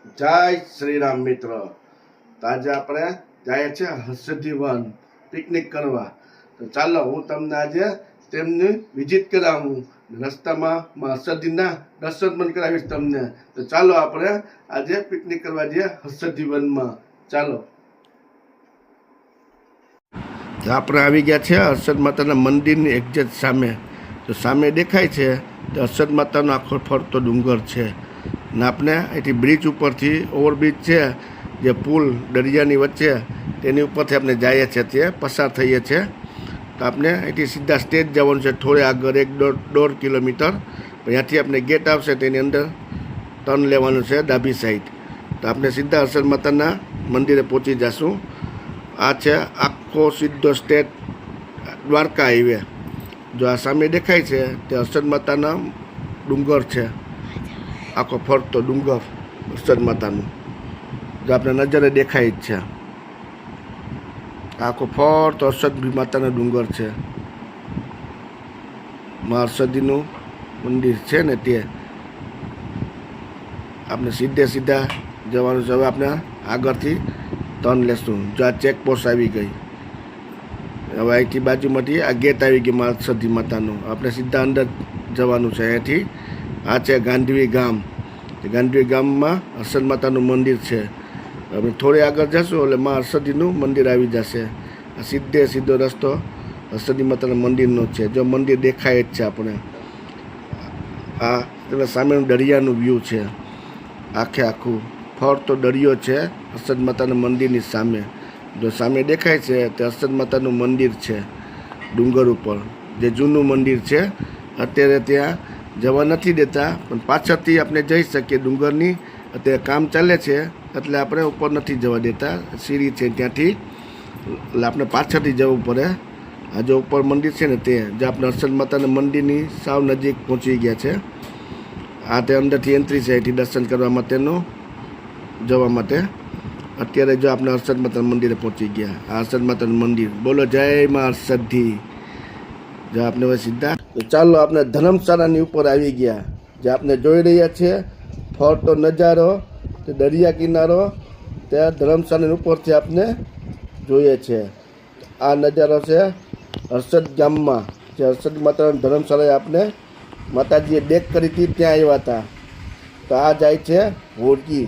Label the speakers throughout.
Speaker 1: જય શ્રી રામ મિત્ર. તો આજે આપણે જાય છે હર્ષદી વન પિકનિક કરવા. તો ચાલો હું તમને આજે તેમની વિઝિટ કરાવું, રસ્તામાં હર્ષદીના દર્શન પણ કરાવીશ તમને. તો ચાલો આપણે આજે પિકનિક કરવા જઈએ હર્ષદી વનમાં. ચાલો. આપણે આવી ગયા છે હર્ષદ માતાના મંદિરની એક્ઝેક્ટ સામે. તો સામે દેખાય છે તો હર્ષદ માતાનો આખો ફરતો ડુંગર છે ને આપણે અહીંથી બ્રિજ ઉપરથી ઓવરબ્રિજ છે જે પુલ દરિયાની વચ્ચે તેની ઉપરથી આપણે જઈએ છીએ તે પસાર થઈએ છીએ. તો આપણે અહીંથી સીધા સ્ટેજ જવાનું છે, થોડે આગળ 1-1.5 કિલોમીટર. ત્યાંથી આપણે ગેટ આવશે તેની અંદર ટર્ન લેવાનું છે ડાબી સાઈડ. તો આપણે સીધા હર્ષદ માતાના મંદિરે પહોંચી જઈશું. આ છે આખો સીધો સ્ટેટ દ્વારકા હાઈવે. જો આ સામે દેખાય છે તે હર્ષદ માતાના ડુંગર છે, આખો ફરતો ડુંગર હર્ષદ માતાનું જો આપણે નજરે દેખાય જ છે. આખો ફરતો હર્ષદ માતાનો ડુંગર છે. મા હર્ષદીનું મંદિર છે ને તે આપણે સીધા જવાનું છે. હવે આપણે આગળથી ટર્ન લેશું. જો આ ચેકપોસ્ટ આવી ગઈ. હવે અહીંથી બાજુમાંથી આ ગેટ આવી ગઈ મા હર્ષદી માતાનું. આપણે સીધા અંદર જવાનું છે. અહીંયાથી આ છે ગાંધવી ગામ. ગાંધવી ગામમાં હર્ષદ માતાનું મંદિર છે. આપણે થોડી આગળ જશું એટલે મા હર્ષદીનું મંદિર આવી જશે. આ સીધો રસ્તો હર્ષદી માતાના મંદિરનો છે. જો મંદિર દેખાય જ છે આપણે. આ તેના સામેનું દરિયાનું વ્યૂ છે. આખું ફરતો દરિયો છે હર્ષદ માતાના મંદિરની સામે. જો સામે દેખાય છે તે હર્ષદ માતાનું મંદિર છે ડુંગર ઉપર, જે જૂનું મંદિર છે. અત્યારે ત્યાં જવા નથી દેતા, પણ પાછળથી આપણે જઈ શકીએ. ડુંગરની અત્યારે કામ ચાલે છે એટલે આપણે ઉપર નથી જવા દેતા. સીડી છે ત્યાંથી એટલે આપણે પાછળથી જવું પડે. આ જો ઉપર મંદિર છે ને તે જે આપણે હર્ષદ માતાના મંદિરની સાવ નજીક પહોંચી ગયા છે. આ તે અંદરથી એન્ટ્રી છે અહીંથી દર્શન કરવા માટેનું જવા માટે. અત્યારે જો આપણે હર્ષદ માતાના મંદિરે પહોંચી ગયા. આ હર્ષદ માતાનું મંદિર. બોલો જય મા હર્ષદી. જો આપણે હવે સીધા તો ચાલો આપણે ધર્મશાળાની ઉપર આવી ગયા. જે આપણે જોઈ રહ્યા છીએ ફરતો નજારો, તે દરિયા કિનારો, ત્યાં ધર્મશાળાની ઉપરથી આપણે જોઈએ છે. આ નજારો છે હર્ષદ ગામમાં, જે હર્ષદ માતાના ધર્મશાળાએ આપણે માતાજીએ ડેક કરી હતી ત્યાં આવ્યા હતા. તો આ જાય છે હોડકી,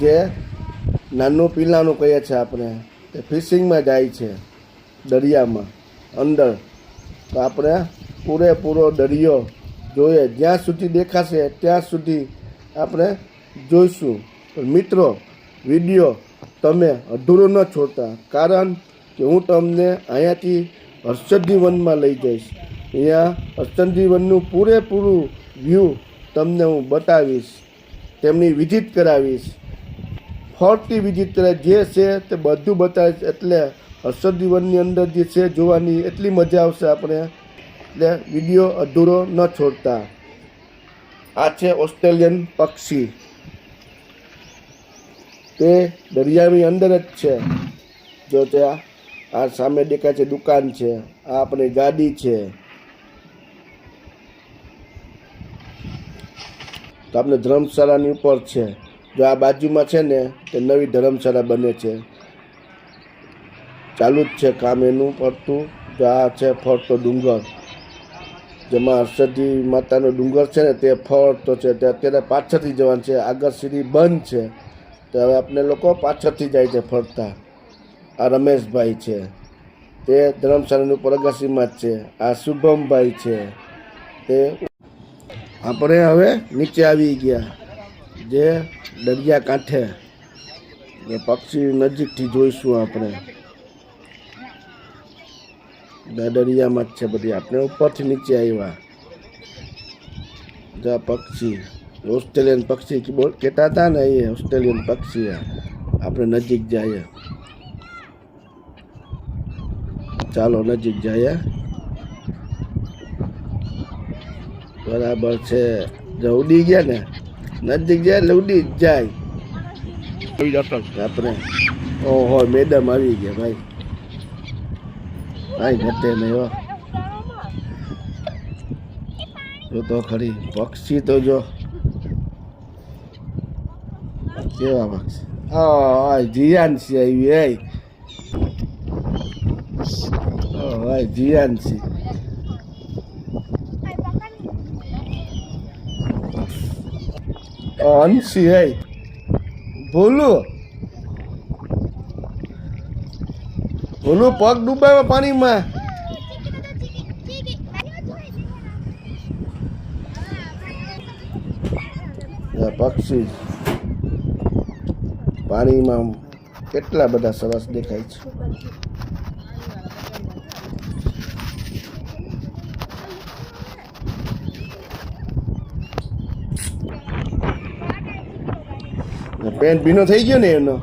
Speaker 1: જે નાનું પીલાનું કહીએ છીએ આપણે. તે ફિશિંગમાં જાય છે દરિયામાં અંદર. તો આપણે પૂરેપૂરો દરિયો જોઈએ, જ્યાં સુધી દેખાશે ત્યાં સુધી આપણે જોઈશું. પણ મિત્રો, વિડીયો તમે અધૂરો ન છોડતા, કારણ કે હું તમને અહીંયાથી હર્ષદી વનમાં લઈ જઈશ. અહીંયા હર્ષદી વનનું પૂરેપૂરું વ્યૂ તમને હું બતાવીશ, તેમની વિઝિટ કરાવીશ. ફરતી વિઝિટ કરાવી, જે છે તે બધું બતાવીશ. એટલે હર્ષદી વનની અંદર જે છે જોવાની એટલી મજા આવશે આપણે. એટલે વિડીયો અધૂરો ન છોડતા. આ છે ઓસ્ટ્રેલિયન પક્ષી, તે દરિયાની અંદર જ છે. જો ત્યાં આ સામે દેખાય છે દુકાન છે, આ આપણી ગાડી છે. તો આપણે ધર્મશાળાની ઉપર છે. જો આ બાજુમાં છે ને તે નવી ધર્મશાળા બને છે, ચાલુ જ છે કામ એનું પડતું. જો આ છે ફરતો ડુંગર, જેમાં હર્ષદી માતાનો ડુંગર છે ને તે ફરતો છે. તે અત્યારે પાછળથી જવાનું છે, આગળ સીડી બંધ છે. તો હવે આપણે લોકો પાછળથી જાય છે ફરતા. આ રમેશભાઈ છે, તે ધર્મશાળાની ઉપર અગાસીમાં જ છે. આ શુભમભાઈ છે, તે આપણે હવે નીચે આવી ગયા, જે દરિયા કાંઠે. પક્ષી નજીકથી જોઈશું આપણે. દરિયામાં જ છે બધી. આપણે ઉપરથી નીચે આવ્યા. જા પક્ષી, ઓસ્ટ્રેલિયન પક્ષી કહેતા હતા ને, એ ઓસ્ટ્રેલિયન પક્ષી. આપણે નજીક જઈએ, ચાલો નજીક જઈએ. બરાબર છે. જો ઉડી ગયા ને, નજીક જાય એટલે ઉડી જ જાય આપણે. ઓહો, મેડમ આવી ગયા ભાઈ. કાંઈ ઘટે નહીં હો. જો તો ખરી પક્ષી તો જો કેવા પક્ષી? હા જીયાનસી આવી. હા જીયાનસી. અંશી ભોલું ભોલું પગ ડૂબાવ્યો પાણીમાં. પક્ષી પાણીમાં કેટલા બધા સરસ દેખાય છે. પેન્ટ ભીનો થઈ ગયો ને એનો.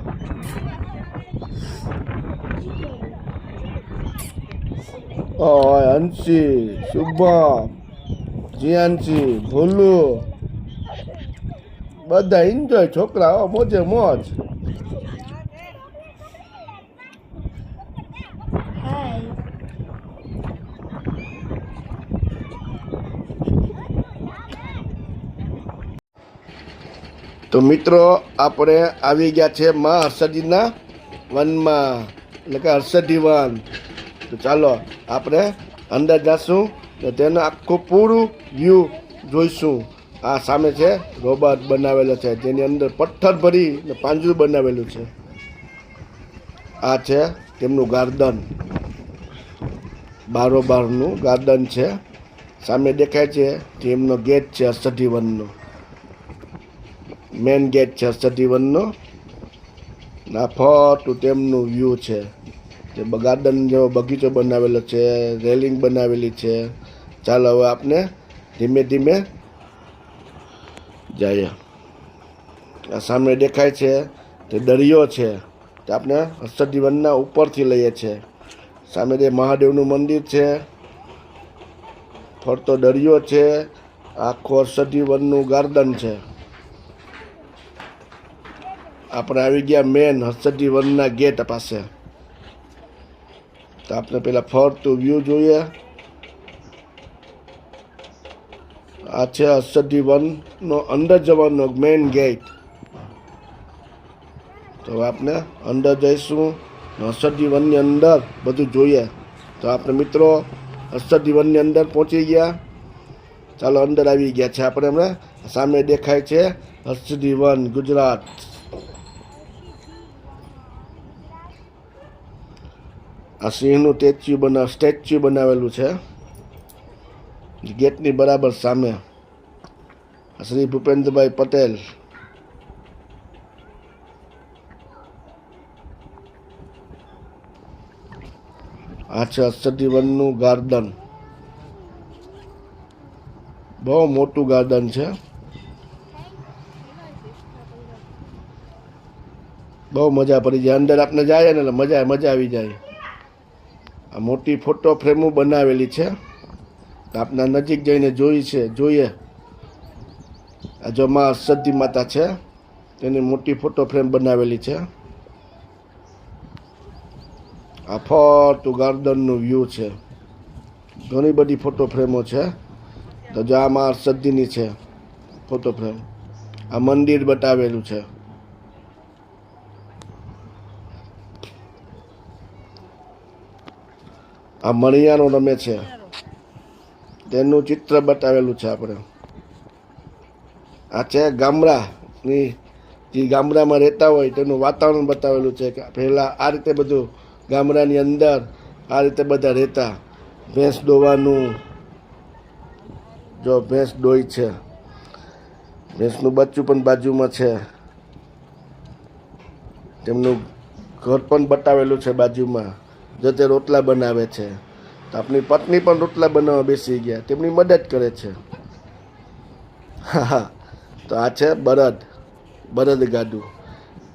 Speaker 1: અંશી, શુભમ, જીયાનસી, ભોલું બધા એન્જોય. છોકરા મોજે મોજ. તો મિત્રો આપણે આવી ગયા છે માં હર્ષદીના વનમાં, એટલે કે હર્ષદી વન. તો ચાલો આપણે અંદર જઈશું તો તેનું આખું પૂરું વ્યૂ જોઈશું. આ સામે છે રોબોટ બનાવેલો છે, જેની અંદર પથ્થર ભરીને પાંજરું બનાવેલું છે. આ છે તેમનું ગાર્ડન, બારોબારનું ગાર્ડન છે. સામે દેખાય છે તેમનો ગેટ છે હર્ષદી વનનો, મેન ગેટ છે હર્ષદી વનનો. આ ફોટું તેમનું વ્યૂ છે. જે ગાર્ડન જેવો બગીચો બનાવેલો છે, રેલિંગ બનાવેલી છે. ચાલો હવે આપણે ધીમે ધીમે જઈએ. આ સામે દેખાય છે તે દરિયો છે, તે આપણે હર્ષદી વનના ઉપરથી લઈએ છીએ. સામે જે મહાદેવનું મંદિર છે, ફરતો દરિયો છે, આખો હર્ષદી વનનું ગાર્ડન છે. આપણે આવી ગયા મેન હર્ષદી વનના ગેટ પાસે. તો આપણે પેલા ફરતું વ્યૂ જોઈએ. આ છે હર્ષદી વનનો અંદર જવાનો મેન ગેટ. તો આપણે અંદર જઈશું, હર્ષદી વનની અંદર બધું જોઈએ. તો આપણે મિત્રો હર્ષદી વનની અંદર પહોંચી ગયા. ચાલો અંદર આવી ગયા છે આપણે. હમણાં સામે દેખાય છે હર્ષદી વન ગુજરાત. આ સિંહનું સ્ટેચ્યુ બનાવેલું છે ગેટની બરાબર સામે. શ્રી ભૂપેન્દ્રભાઈ પટેલ. આ છે હર્ષદી વનનું ગાર્ડન. બહુ મોટું ગાર્ડન છે, બહુ મજા પડી જાય. અંદર આપણે જાય ને એટલે મજા આવી જાય. આ મોટી ફોટો ફ્રેમો બનાવેલી છે, આપણા નજીક જઈને જોઈએ. આ જો માં હર્ષદી માતા છે, તેની મોટી ફોટો ફ્રેમ બનાવેલી છે. આ ફરતું ગાર્ડનનું વ્યૂ છે. ઘણી બધી ફોટો ફ્રેમો છે. તો જો આ માં હર્ષદીની છે ફોટો ફ્રેમ. આ મંદિર બતાવેલું છે. આ મણિયાનો રમે છે, તેનું ચિત્ર બતાવેલું છે આપણે. આ છે ગામડાની, જે ગામડામાં રહેતા હોય તેનું વાતાવરણ બતાવેલું છે કે પહેલાં આ રીતે બધું ગામડાની અંદર આ રીતે બધા રહેતા. ભેંસ દોવાનું, જો ભેંસ દોય છે, ભેંસનું બચ્ચું પણ બાજુમાં છે. તેમનું ઘર પણ બતાવેલું છે બાજુમાં. જો તે રોટલા બનાવે છે, તો આપણી પત્ની પણ રોટલા બનાવવા બેસી ગયા, તેમની મદદ કરે છે. હા, તો આ છે બળદગાડું,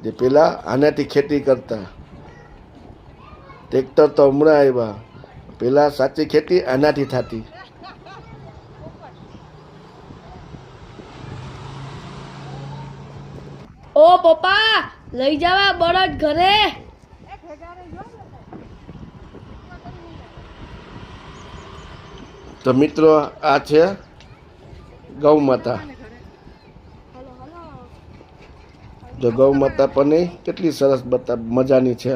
Speaker 1: જે પેલા આનાથી ખેતી કરતા. ટ્રેક્ટર તો હમણાં આવ્યા, પેલા સાચી ખેતી આનાથી થતી.
Speaker 2: ઓ પપ્પા, લઈ જવા બળદ ઘરે.
Speaker 1: તો મિત્રો આ છે ગૌ માતા. જો ગૌ માતા પણ કેટલી સરસ મજાની છે.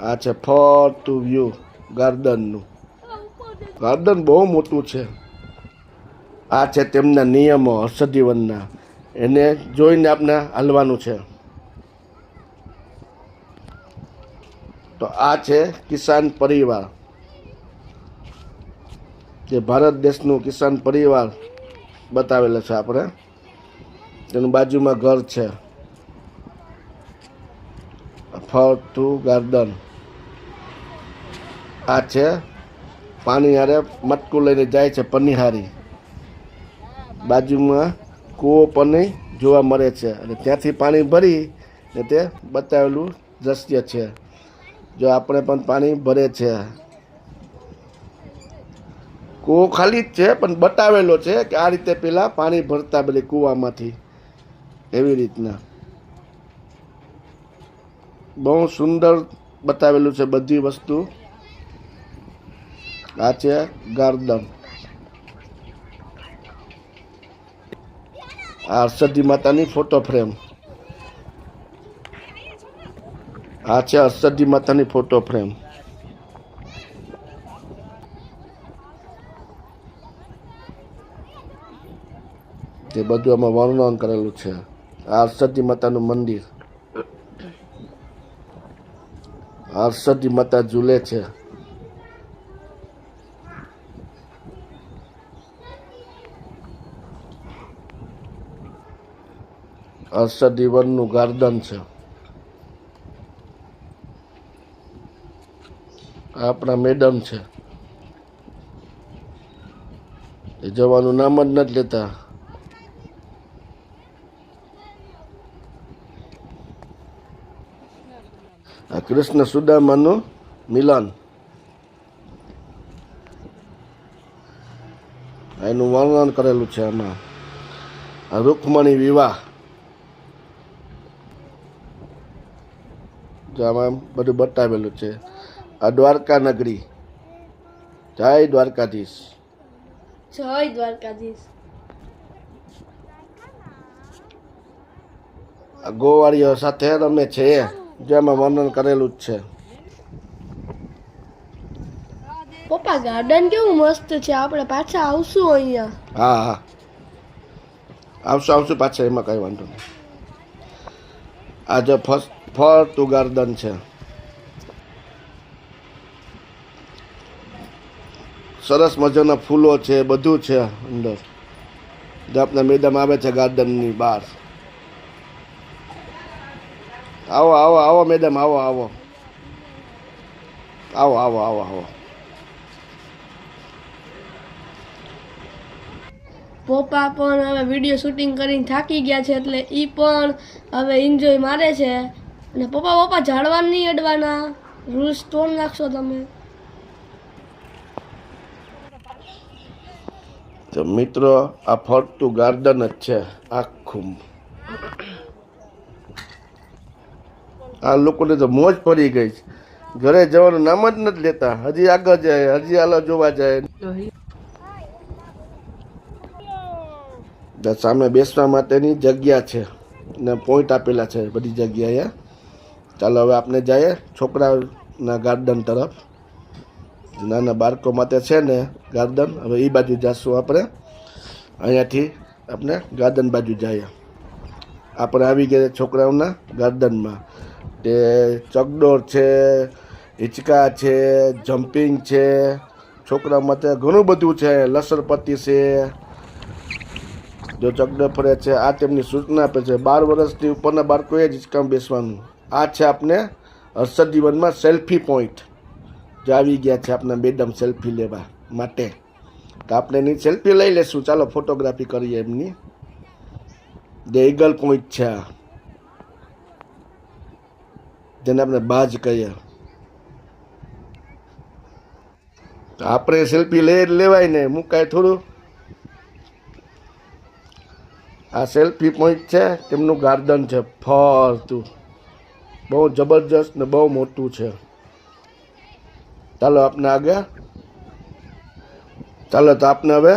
Speaker 1: આ છે ફરતું વ્યૂ ગાર્ડનનું. ગાર્ડન બહુ મોટું છે. આ છે તેમના નિયમો હર્ષદીવનના, એને જોઈને આપણે હાલવાનું છે. તો આ છે કિસાન પરિવાર, જે ભારત દેશનું કિસાન પરિવાર બતાવેલો છે આપણે. તેનું બાજુમાં ઘર છે. ફરતું ગાર્ડન. આ છે પાણી હારે મટકું લઈને જાય છે પનિહારી. બાજુમાં કૂવો પણ જોવા મળે છે અને ત્યાંથી પાણી ભરી ને તે બતાવેલું દ્રશ્ય છે. જો આપણે પણ પાણી ભરે છે. કૂવો ખાલી જ છે પણ બતાવેલો છે કે આ રીતે પેલા પાણી ભરતા બધી કૂવામાંથી, એવી રીતના બહુ સુંદર બતાવેલું છે બધી વસ્તુ. આ છે ગાર્ડન. આ હર્ષદી માતાની ફોટો ફ્રેમ. આ છે હર્ષદી માતાની ફોટો ફ્રેમ. તે બધું આમાં વર્ણન કરેલું છે. આ હર્ષદી માતાનું મંદિર. હર્ષદી માતા ઝૂલે છે. હર્ષદી વનનું ગાર્ડન છે. આપણા મેડમ છે, એ જવાનું નામ જ નથી લેતા. આ કૃષ્ણ સુદામાનું મિલન, એનું વર્ણન કરેલું છે આમાં. આ રૂકમણી વિવાહ, જો આમાં બધું બતાવેલું છે. આ દ્વારકા નગરી. જય દ્વારકાધીશ.
Speaker 2: જય દ્વારકાધીશ.
Speaker 1: આ ગોવાળીઓ સાથે રમે છે, જેમાં વર્ણન કરેલું જ છે.
Speaker 2: પપ્પા ગાર્ડન કેવું મસ્ત છે, આપણે પાછા આવશું અહીંયા.
Speaker 1: હા હા, આવશું પાછા, એમાં કઈ વાંધો નહીં. આ જો ફરતું ગાર્ડન છે. સરસ મજાના ફૂલો છે, બધું છે અંદર. જે આપણા મેડમ આવે છે ગાર્ડનની બહાર. આવો આવો આવો મેડમ, આવો આવો આવો આવો આવો આવો.
Speaker 2: પપ્પા પણ હવે વિડીયો શૂટિંગ કરીને થાકી ગયા છે, એટલે ઈ પણ હવે એન્જોય મારે છે. અને પપ્પા ઝાડવા નહીં અડવાના, રૂલ્સ તોડ નાખશો તમે.
Speaker 1: તો મિત્રો, આ ફરતું ગાર્ડન જ છે આખું. આ લોકોને તો મોજ પડી ગઈ છે. ઘરે જવાનું નામ જ નથી લેતા. હજી આગળ જાય, હજી હાલો જોવા જાય. સામે બેસવા માટેની જગ્યા છે ને પોઈન્ટ આપેલા છે બધી જગ્યાએ. ચાલો હવે આપણે જઈએ છોકરાના ગાર્ડન તરફ. નાના બાળકો માટે છે ને ગાર્ડન. હવે એ બાજુ જઈશું આપણે. અહીંયાથી આપણે ગાર્ડન બાજુ જઈએ. આપણે આવી ગયા છોકરાઓના ગાર્ડનમાં. તે ચકડોળ છે, હિંચકા છે, જમ્પિંગ છે. છોકરા માટે ઘણું બધું છે. લસરપટ્ટી છે, જો ચકડોળ ફરે છે. આ તેમની સૂચના આપે છે, 12 વર્ષથી ઉપરના બાળકોએ જ હિંચકામાં બેસવાનું. આ છે આપણે હર્ષદીવનમાં સેલ્ફી પોઈન્ટ. જો આવી ગયા છે આપણા મેડમ સેલ્ફી લેવા માટે. તો આપણે એની સેલ્ફી લઈ લેશું. ચાલો ફોટોગ્રાફી કરીએ એમની. જે ઈગલ પોઈન્ટ છે, જેને આપણે બાજ કહીએ. તો આપણે સેલ્ફી લઈ લેવાય ને, મુકાય થોડું. આ સેલ્ફી પોઈન્ટ છે, તેમનું ગાર્ડન છે ફરતું. બહુ જબરજસ્ત ને બહુ મોટું છે. ચાલો આપણે આગળ. ચાલો તો આપણે હવે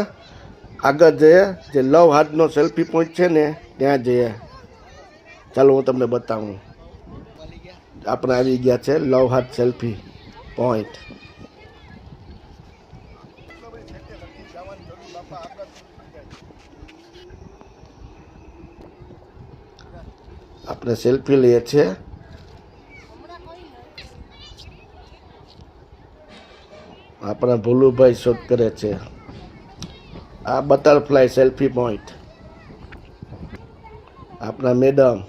Speaker 1: આગળ જઈએ જે લવ હાર્ટનો સેલ્ફી પોઈન્ટ છે ને ત્યાં જઈએ. ચાલો હું તમને બતાવું. આપણે આવી ગયા છે લવ હાર્ટ સેલ્ફી પોઈન્ટ. આપણે સેલ્ફી લઈએ છીએ. આપણા ભોલુભાઈ શોધ કરે છે. આ બટરફ્લાય સેલ્ફી પોઈન્ટ. આપણા મેડમ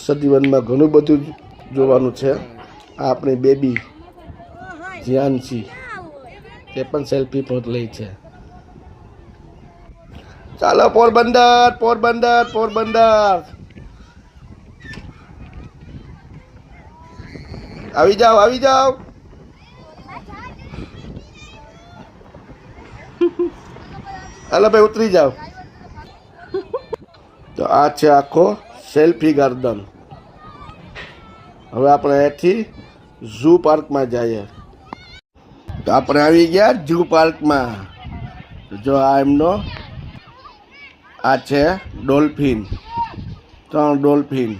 Speaker 1: સદીવનમાં ઘણું બધું જોવાનું છે. આ આપણી બેબી જ્યાંશી તે પણ સેલ્ફી પોઈન્ટ લઈ છે. ચાલો પોરબંદર પોરબંદર પોરબંદર આવી જાઓ આવી જાઓ. હાલો ભાઈ ઉતરી જાઓ. તો આ છે આખો સેલ્ફી ગાર્ડન. હવે આપણે અહીંથી ઝૂ પાર્કમાં જઈએ. તો આપણે આવી ગયા ઝૂ પાર્કમાં. જો આ એમનો આ છે ડોલ્ફિન. 3 ડોલ્ફિન.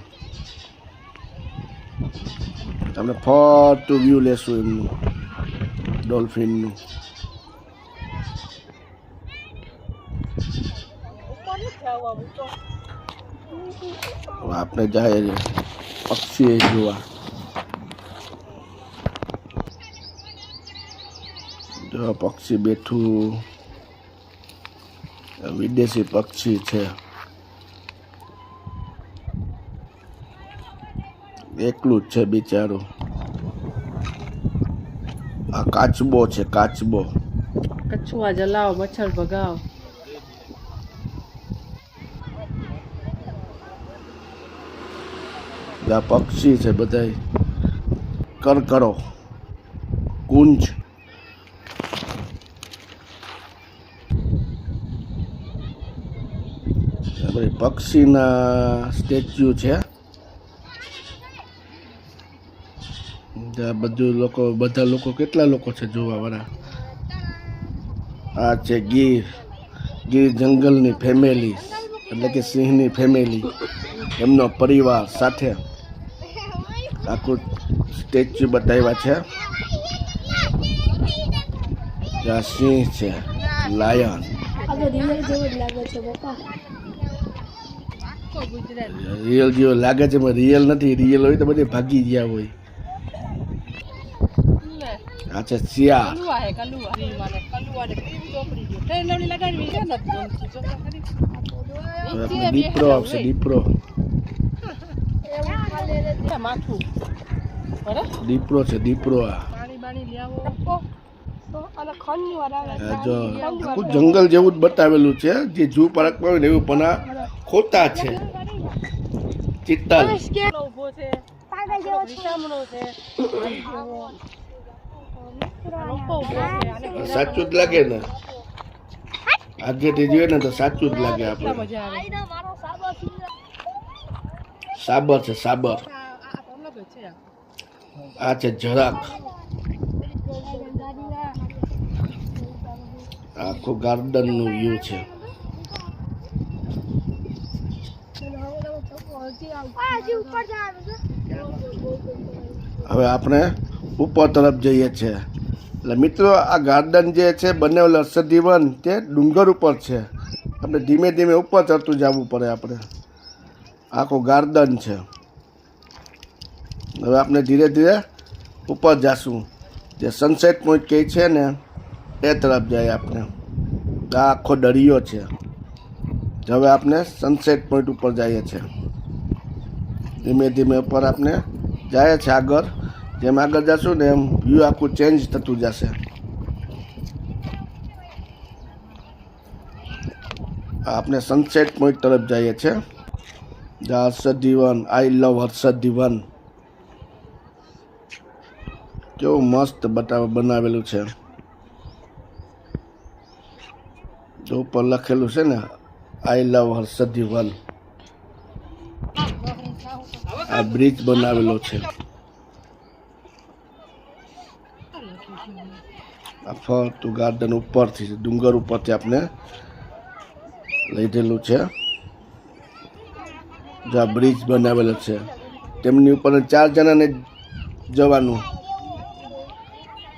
Speaker 1: તમને ફરતું વ્યૂ લેશું એમનું ડોલ્ફિનનું. આપણે જાય પક્ષી જોવા. જો પક્ષી બેઠું, વિદેશી પક્ષી છે. એકલું જ છે બિચારું. આ કાચબો છે કાચબો.
Speaker 3: કછુઆ જલાવો મચ્છર ભગાવો.
Speaker 1: આ પક્ષી છે બધાય. કરકરો કુંજ. પક્ષીના સ્ટેચ્યુ છે. બધા લોકો કેટલા લોકો છે જોવા વાળા. આ છે ગીર જંગલની ફેમિલી, એટલે કે સિંહની ફેમિલી, એમનો પરિવાર સાથે આખું સ્ટેચ્યુ બતાવ્યા છે. ત્યાં સિંહ છે, લાયન. રિયલ જેવો લાગે છે પણ રિયલ નથી. રિયલ હોય તો બધે ભાગી ગયા હોય. આ છે શિયાળ. દીપરો આવશે દીપરો. દીપરો છે દીપરો. જો આખું જંગલ જેવું જ બતાવેલું છે જે ઝૂ પાર્કમાં હોય ને એવું, પણ આ ખોટા છે. ચિત્તલ સાચું જ લાગે ને. આગળથી જોઈએ ને તો સાચું જ લાગે. આપણે સાબર છે સાબર. આ છે જરાક. આખું ગાર્ડન નું વ્યૂ છે. હવે આપણે ઉપર તરફ જઈએ છીએ. એટલે મિત્રો આ ગાર્ડન જે છે બનેલ હર્ષદીવન તે ડુંગર ઉપર છે. આપણે ધીમે ધીમે ઉપર ચડતું જવું પડે. આપણે આખું ગાર્ડન છે. હવે આપણે ધીરે ધીરે ઉપર જાશું. જે સનસેટ પોઈન્ટ કહે છે ને એ તરફ જાય આપણે. આ આખો દરિયો છે. હવે આપણે સનસેટ પોઈન્ટ ઉપર જઈએ છીએ. ધીમે ધીમે ઉપર આપણે જાય છે આગળ. જેમ આગળ જશું ને એમ વ્યૂ આખું ચેન્જ થતું જશે. આપણે સનસેટ પોઈન્ટ તરફ જઈએ છીએ. હર્ષદીવન, આઈ લવ હર્ષદીવન. કેવું મસ્ત બનાવેલું છે. જો ઉપર લખેલું છે ને આઈ લવ હર્ષદીવન. આ બ્રિજ બનાવેલો છે. આ ફરતું ગાર્ડન ઉપરથી છે, ડુંગર ઉપરથી આપણે લીધેલું છે. જ્યાં બ્રિજ બનાવેલો છે તેમની ઉપર 4 જણાને જવાનું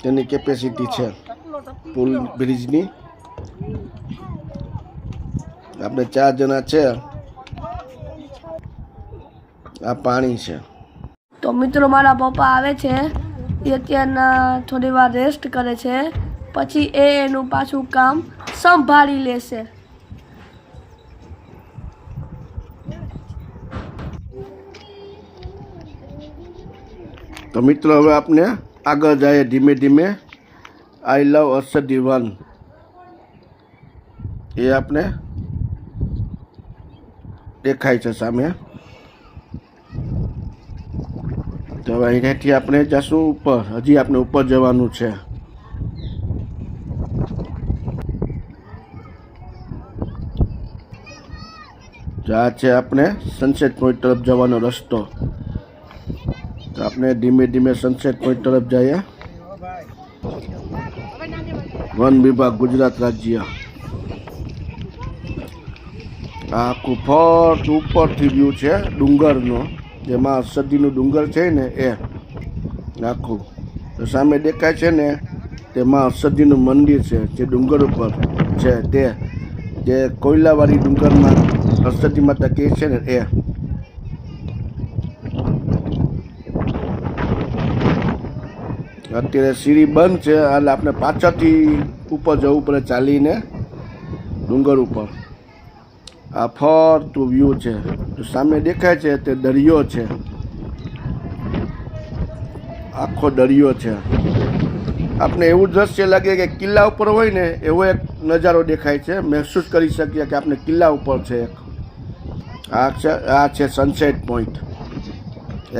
Speaker 1: તેની કેપેસિટી છે પુલ બ્રિજની. આપણે 4 જણા છે. આ પાણી છે.
Speaker 2: તો મિત્રો મારા પપ્પા આવે છે, એ અત્યારના થોડી વાર રેસ્ટ કરે છે, પછી એનું પાછું કામ સંભાળી લેશે.
Speaker 1: તો મિત્રો હવે આપણે આગળ જઈએ ધીમે ધીમે. આઈ લવ અર્ષદી 1 એ આપણે દેખાય છે સામે. તો હવે અહીંયાથી આપણે જશું ઉપર. હજી આપણે ઉપર જવાનું છે. આ છે આપણે સનસેટ પોઈન્ટ તરફ જવાનો રસ્તો. તો આપણે ધીમે ધીમે સનસેટ પોઈન્ટ તરફ જઈએ. વન વિભાગ ગુજરાત રાજ્ય. આ આખું ફર્સ્ટ ઉપરથી વ્યૂ છે ડુંગરનો, જેમાં અર્ષદીનું ડુંગર છે ને એ આખું. તો સામે દેખાય છે ને તેમાં અર્ષદીનું મંદિર છે, જે ડુંગર ઉપર છે, તે જે કોયલાવાળી ડુંગરમાં અર્ષદી માતા કહે છે ને એ. અત્યારે સીડી બંધ છે, એટલે આપણે પાછળથી ઉપર જવું પડે ચાલીને ડુંગર ઉપર. આ ફરતું વ્યૂ છે. તો સામે દેખાય છે તે દરિયો છે, આખો દરિયો છે. આપણે એવું દ્રશ્ય લાગે કે કિલ્લા ઉપર હોય ને એવો એક નજારો દેખાય છે. મહેસૂસ કરી શકીએ કે આપણે કિલ્લા ઉપર છે એક. આ છે સનસેટ પોઈન્ટ.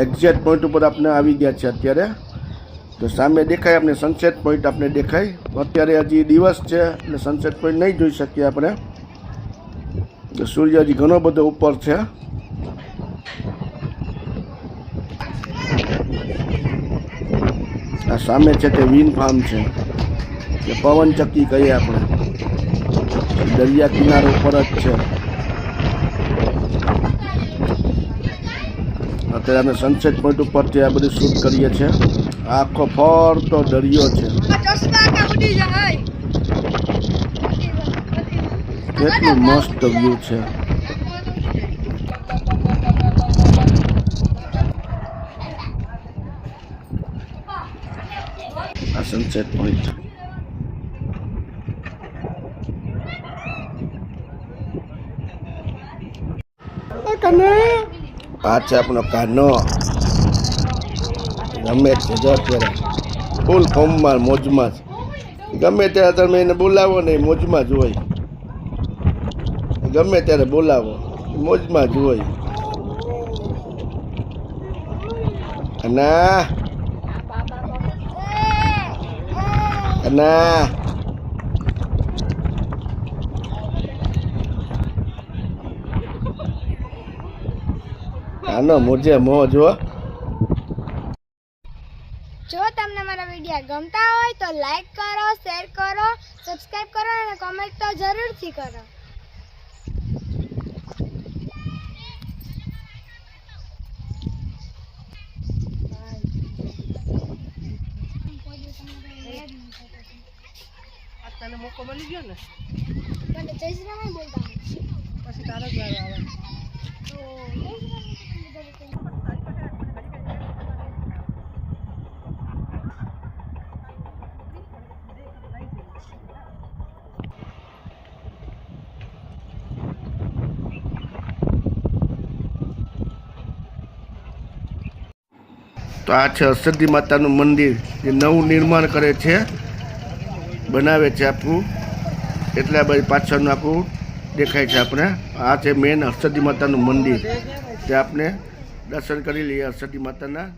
Speaker 1: એક્ઝેક્ટ પોઈન્ટ ઉપર આપણે આવી ગયા છે અત્યારે. તો સામે દેખાય આપણે સનસેટ પોઈન્ટ આપણે દેખાય. અત્યારે હજી દિવસ છે એટલે સનસેટ પોઈન્ટ નહીં જોઈ શકીએ આપણે. તો સૂર્ય હજી ઘણો બધો ઉપર છે. આ સામે છે તે વિન્ડ ફાર્મ છે, કે પવન ચક્કી કહીએ આપણે. દરિયા કિનારો ઉપર જ છે. અત્યારે અમે સનસેટ પોઈન્ટ ઉપરથી આ બધું શૂટ કરીએ છીએ. આખો ફરતો દરિયો છે. કેટલું મસ્ત વ્યૂ છે. આ સનસેટ પોઈન્ટ. આ છે આપણો કાનો. ગમે છે જો અત્યારે ફૂલ ફોર્મમાં મોજમાં જ. ગમે ત્યારે તમે એને બોલાવો ને મોજમાં જ હોય. ગમે ત્યારે બોલાવો મોજમાં જ હોય. ના ના આનો મોજે મોજ હો.
Speaker 4: જો તમને મારા વિડીયો ગમતા હોય તો લાઈક કરો, શેર કરો, સબસ્ક્રાઇબ કરો અને કોમેન્ટ તો જરૂરથી કરો.
Speaker 3: તને મોકો મળી ગયો ને
Speaker 4: મને જય શ્રી રામ બોલતા
Speaker 3: પછી તારો જ વારો આવે.
Speaker 4: તો જય શ્રી રામ.
Speaker 1: તો આ છે અર્ષદી માતાનું મંદિર, જે નવું નિર્માણ કરે છે, બનાવે છે આખું. એટલે આ બાજુ પાછળનું આખું દેખાય છે આપણે. આ છે મેન અર્ષદી માતાનું મંદિર, તે આપણે દર્શન કરી લઈએ અર્ષદી માતાના.